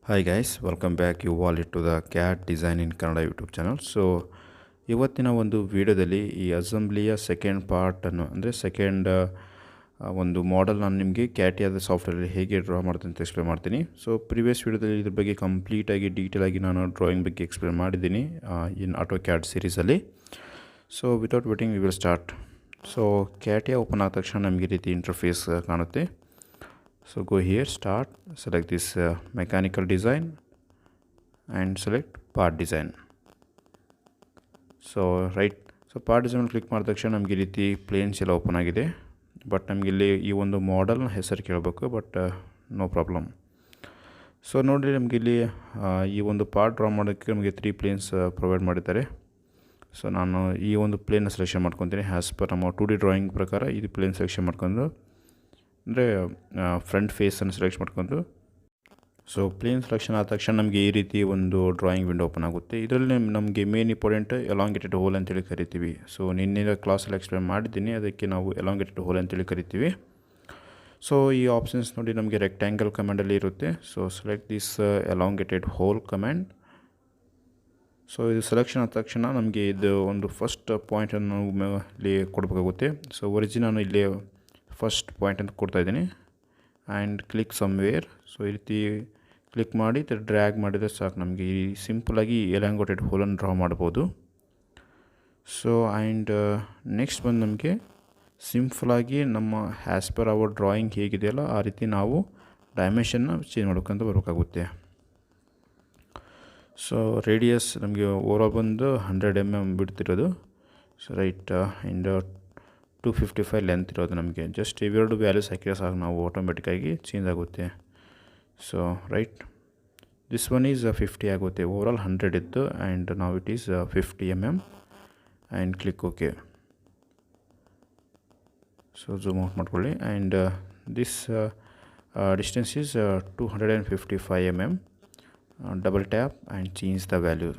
Hi guys, welcome back you all to the CAT Design in Kannada YouTube channel. So ಇವತ್ತಿನ ಒಂದು ವಿಡಿಯೋದಲ್ಲಿ ಈ ಅಸೆಂಬ್ಲಿಯ second ಪಾರ್ಟನ್ನು ಅಂದರೆ second ಒಂದು ಮಾಡೆಲ್ ನಾನು ನಿಮಗೆ ಕ್ಯಾಟಿಯಾದ ಸಾಫ್ಟ್ವೇರಲ್ಲಿ ಹೇಗೆ ಡ್ರಾ ಮಾಡ್ತೀನಿ ಅಂತ ಎಕ್ಸ್ಪ್ಲೇನ್ ಮಾಡ್ತೀನಿ. ಸೊ ಪ್ರಿವಿಯಸ್ ವಿಡಿಯೋದಲ್ಲಿ ಇದ್ರ ಬಗ್ಗೆ ಕಂಪ್ಲೀಟಾಗಿ ಡೀಟೇಲಾಗಿ ನಾನು ಡ್ರಾಯಿಂಗ್ ಬಗ್ಗೆ ಎಕ್ಸ್ಪ್ಲೇನ್ ಮಾಡಿದ್ದೀನಿ ಇನ್ ಆಟೋ ಕ್ಯಾಟ್ ಸೀರೀಸಲ್ಲಿ. So without waiting we will start. So CATIA open ಆದ ತಕ್ಷಣ ನಮಗೆ ಈ ರೀತಿ ಇಂಟರ್ಫೇಸ್ ಕಾಣುತ್ತೆ. So go here, start, select this mechanical design and select part design. So part design click ಮಾಡಿದ ತಕ್ಷಣ ನಮಗೆ ಈ ರೀತಿ ಪ್ಲೇನ್ಸ್ ಎಲ್ಲ ಓಪನ್ ಆಗಿದೆ. ಬಟ್ ನಮಗೆ ಇಲ್ಲಿ ಈ ಒಂದು ಮಾಡೆಲ್ನ ಹೆಸರು ಕೇಳಬೇಕು, ಬಟ್ ನೋ ಪ್ರಾಬ್ಲಮ್. ಸೊ ನೋಡಿ ನಮಗೆ ಇಲ್ಲಿ ಈ ಒಂದು ಪಾರ್ಟ್ ಡ್ರಾ ಮಾಡೋಕ್ಕೆ ನಮಗೆ 3 ಪ್ಲೇನ್ಸ್ ಪ್ರೊವೈಡ್ ಮಾಡಿದ್ದಾರೆ. ಸೊ ನಾನು ಈ ಒಂದು ಪ್ಲೇನ್ನ ಸೆಲೆಕ್ಷನ್ ಮಾಡ್ಕೊತೀನಿ. ಆ್ಯಸ್ ಪರ್ ನಮ್ಮ 2D ಡ್ರಾಯಿಂಗ್ ಪ್ರಕಾರ ಇದು ಪ್ಲೇನ್ ಸೆಲೆಕ್ಷನ್ ಮಾಡ್ಕೊಂಡು ಅಂದರೆ ಫ್ರಂಟ್ ಫೇಸನ್ನು ಸೆಲೆಕ್ಟ್ ಮಾಡ್ಕೊಂಡು ಸೊ ಪ್ಲೇನ್ ಸೆಲೆಕ್ಷನ್ ಆದ ತಕ್ಷಣ ನಮಗೆ ಈ ರೀತಿ ಒಂದು ಡ್ರಾಯಿಂಗ್ ವಿಂಡೋ ಓಪನ್ ಆಗುತ್ತೆ. ಇದರಲ್ಲಿ ನಮಗೆ ಮೇನ್ ಇಂಪಾರ್ಟೆಂಟ್ ಎಲಾಂಗೇಟೆಡ್ ಹೋಲ್ ಅಂತೇಳಿ ಕರಿತೀವಿ. ಸೊ ನಿನ್ನೆ ಕ್ಲಾಸಲ್ಲಿ ಎಕ್ಸ್ಪ್ಲೇನ್ ಮಾಡಿದ್ದೀನಿ, ಅದಕ್ಕೆ ನಾವು ಎಲಾಂಗೇಟೆಡ್ ಹೋಲ್ ಅಂತೇಳಿ ಕರಿತೀವಿ. ಸೊ ಈ ಆಪ್ಷನ್ಸ್ ನೋಡಿ ನಮಗೆ ರೆಕ್ಟ್ಯಾಂಗಲ್ ಕಮಾಂಡಲ್ಲಿ ಇರುತ್ತೆ. So select this elongated hole command. So ಇದು ಸೆಲೆಕ್ಷನ್ ಆದ ತಕ್ಷಣ ನಮಗೆ ಇದು ಒಂದು ಫಸ್ಟ್ ಪಾಯಿಂಟನ್ನು ಇಲ್ಲಿ ಕೊಡಬೇಕಾಗುತ್ತೆ. ಸೊ ಒರಿಜಿನ್ ಇಲ್ಲಿ ಫಸ್ಟ್ ಪಾಯಿಂಟ್ ಅಂತ ಕೊಡ್ತಾಯಿದ್ದೀನಿ ಆ್ಯಂಡ್ ಕ್ಲಿಕ್ ಸಮ್ವೇರ್. ಸೊ ಈ ರೀತಿ ಕ್ಲಿಕ್ ಮಾಡಿ ಡ್ರ್ಯಾಗ್ ಮಾಡಿದರೆ ಸಾಕು, ನಮಗೆ ಈ ಸಿಂಪಲಾಗಿ ಎಲಾಂಗೇಟೆಡ್ ಹೋಲನ್ನು ಡ್ರಾ ಮಾಡ್ಬೋದು. ಸೊ ಆ್ಯಂಡ್ ನೆಕ್ಸ್ಟ್ ಬಂದು ನಮಗೆ ಸಿಂಪಲಾಗಿ ನಮ್ಮ ಆ್ಯಸ್ ಪರ್ ಅವರ್ ಡ್ರಾಯಿಂಗ್ ಹೇಗಿದೆಯಲ್ಲ ಆ ರೀತಿ ನಾವು ಡೈಮೆನ್ಷನ್ನ ಚೇಂಜ್ ಮಾಡ್ಬೇಕಂತ ಬರಬೇಕಾಗುತ್ತೆ. ಸೊ ರೇಡಿಯಸ್ ನಮಗೆ ಓವರಾಲ್ ಬಂದು 100 mm ಬಿಡ್ತಿರೋದು. ಸೊ ಆ್ಯಂಡ್ 255 ಲೆಂತ್ ಇರೋದು. ನಮಗೆ ಜಸ್ಟ್ ಇವೆರಡು ವ್ಯಾಲ್ಯೂಸ್ ಹಾಕಿದ್ರೆ ಸಾಕು, ನಾವು ಆಟೋಮೆಟಿಕ್ಕಾಗಿ ಚೇಂಜ್ ಆಗುತ್ತೆ. ಸೊ ದಿಸ್ ಒನ್ ಈಸ್ 50 ಆಗುತ್ತೆ. ಓವರಾಲ್ 100 ಇತ್ತು ಆ್ಯಂಡ್ ನಾವು it is 50 mm and click okay. So zoom out ಮಾಡ್ಕೊಳ್ಳಿ and this distance is 255 mm. Double tap and change the value.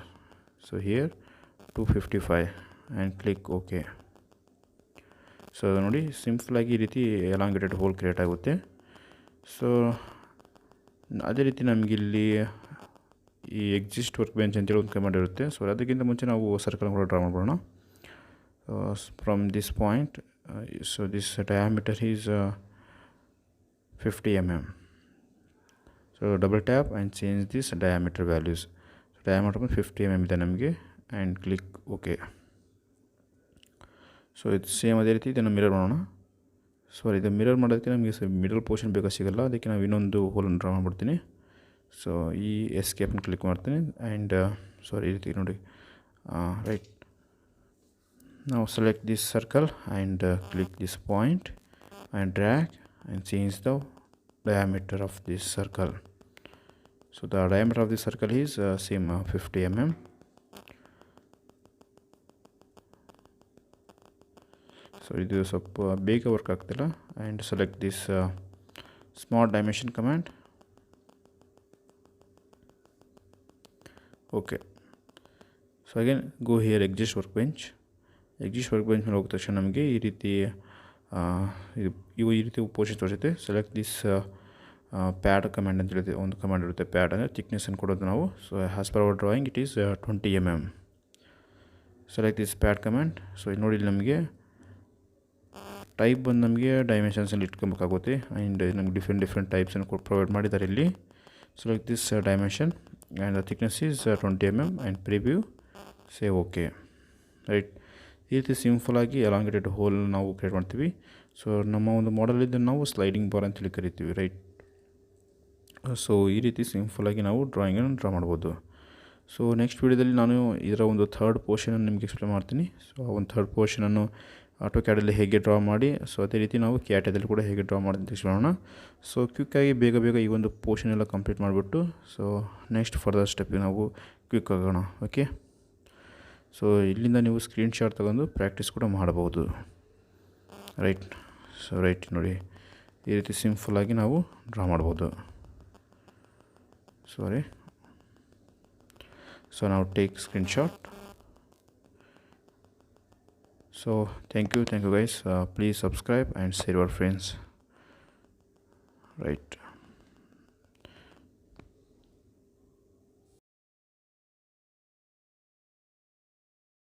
So here 255 and click okay. So ನೋಡಿ ಸಿಂಪಲಾಗಿ ಈ ರೀತಿ elongated hole create ಆಗುತ್ತೆ. ಸೊ ಅದೇ ರೀತಿ ನಮಗಿಲ್ಲಿ ಈ ಎಕ್ಸಿಸ್ಟ್ ವರ್ಕ್ ಬೆಂಚ್ ಅಂತೇಳಿ ಒಂದು ಕಮಾಂಡ್ ಇರುತ್ತೆ. ಸೊ ಅದಕ್ಕಿಂತ ಮುಂಚೆ ನಾವು ಸರ್ಕಲ್ ಕೂಡ ಡ್ರಾ ಮಾಡ್ಬೋಣ. From this point so this diameter is 50 mm. So double tap and change this diameter values. So diameter ಬಂದು 50 mm ಇದೆ ನಮಗೆ ಆ್ಯಂಡ್ ಕ್ಲಿಕ್ ಓಕೆ. ಸೊ ಇದು ಸೇಮ್ ಅದೇ ರೀತಿ ಇದನ್ನು ಮಿರರ್ ಮಾಡೋಣ. ಇದು ಮಿರರ್ ಮಾಡೋದಕ್ಕೆ ನಮಗೆ ಮಿಡಲ್ ಪೋರ್ಷನ್ ಬೇಕಾ ಸಿಗೋಲ್ಲ, ಅದಕ್ಕೆ ನಾವು ಇನ್ನೊಂದು ಹೋಲನ್ನು ಡ್ರಾ ಮಾಡ್ಬಿಡ್ತೀನಿ. ಸೊ ಈ ಎಸ್ಕೇಪನ್ನು ಕ್ಲಿಕ್ ಮಾಡ್ತೀನಿ ಆ್ಯಂಡ್ ಈ ರೀತಿ ನೋಡಿ ನಾವು select this circle and click this point and drag and change the diameter of this circle. So the diameter of this circle is same 50 mm. So ಇದು ಸ್ವಲ್ಪ ಬೇಗ ವರ್ಕ್ ಆಗ್ತಿಲ್ಲ and select this smart dimension command. Okay. So again go here exist work bench ಮೇಲೆ ಹೋಗಿದ ತಕ್ಷಣ ನಮಗೆ ಈ ರೀತಿ ಈ ರೀತಿ ಪೋರ್ಷನ್ ತೋರಿಸುತ್ತೆ. ಸೆಲೆಕ್ಟ್ ದಿಸ್ ಪ್ಯಾಡ್ ಕಮಾಂಡ್ ಅಂತ ಹೇಳಿದೆ, ಒಂದು ಕಮಾಂಡ್ ಇರುತ್ತೆ. ಪ್ಯಾಡ್ ಅಂದರೆ ಥಿಕ್ನೆಸ್ಸನ್ನು ಕೊಡೋದು ನಾವು. So as per our drawing it is 20 mm. Select this pad command. So ಇಲ್ಲಿ ನೋಡಿ ನಮಗೆ ಟೈಪ್ ಬಂದು ನಮಗೆ ಡೈಮೆನ್ಷನ್ಸಲ್ಲಿ ಇಟ್ಕೊಬೇಕಾಗುತ್ತೆ ಆ್ಯಂಡ್ ನಮಗೆ ಡಿಫ್ರೆಂಟ್ ಟೈಪ್ಸನ್ನು ಪ್ರೊವೈಡ್ ಮಾಡಿದ್ದಾರೆ ಇಲ್ಲಿ. Select this dimension and the thickness is 20 mm and preview save okay. ಈ ರೀತಿ ಸಿಂಪಲಾಗಿ ಎಲಾಂಗೇಟೆಡ್ ಹೋಲ್ ನಾವು ಕ್ರಿಯೇಟ್ ಮಾಡ್ತೀವಿ. ಸೊ ನಮ್ಮ ಒಂದು ಮಾಡೆಲ್ ಇದನ್ನು ನಾವು ಸ್ಲೈಡಿಂಗ್ ಬಾರ್ ಅಂತೇಳಿ ಕರಿತೀವಿ. ಸೊ ಈ ರೀತಿ ಸಿಂಪಲಾಗಿ ನಾವು ಡ್ರಾಯಿಂಗನ್ನು ಡ್ರಾ ಮಾಡ್ಬೋದು. ಸೊ ನೆಕ್ಸ್ಟ್ ವೀಡಿಯೋದಲ್ಲಿ ನಾನು ಇದರ ಒಂದು ಥರ್ಡ್ ಪೋರ್ಷನನ್ನು ನಿಮಗೆ ಎಕ್ಸ್ಪ್ಲೇನ್ ಮಾಡ್ತೀನಿ. ಸೊ ಆ ಒಂದು ಥರ್ಡ್ ಪೋರ್ಷನನ್ನು ಆಟೋ ಕ್ಯಾಡಲ್ಲಿ ಹೇಗೆ ಡ್ರಾ ಮಾಡಿ, ಸೊ ಅದೇ ರೀತಿ ನಾವು ಕ್ಯಾಟಿಯಾದಲ್ಲಿ ಕೂಡ ಹೇಗೆ ಡ್ರಾ ಮಾಡಿ ಅಂತ ಎಕ್ಸ್ಪ್ಲೇನ್. ಸೊ ಕ್ವಿಕ್ಕಾಗಿ ಬೇಗ ಈ ಒಂದು ಪೋರ್ಷನ್ ಎಲ್ಲ ಕಂಪ್ಲೀಟ್ ಮಾಡಿಬಿಟ್ಟು ಸೊ ನೆಕ್ಸ್ಟ್ ಫರ್ದರ್ ಸ್ಟೆಪ್ಪಿಗೆ ನಾವು ಕ್ವಿಕ್ ಆಗೋಣ. ಓಕೆ. ಸೊ ಇಲ್ಲಿಂದ ನೀವು ಸ್ಕ್ರೀನ್ಶಾಟ್ ತಗೊಂಡು ಪ್ರಾಕ್ಟೀಸ್ ಕೂಡ ಮಾಡಬಹುದು. ಸೊ ನೋಡಿ ಈ ರೀತಿ ಸಿಂಪಲಾಗಿ ನಾವು ಡ್ರಾ ಮಾಡ್ಬೋದು. ಸೊ ನಾವು take screenshot. So thank you guys. Please subscribe and share your friends.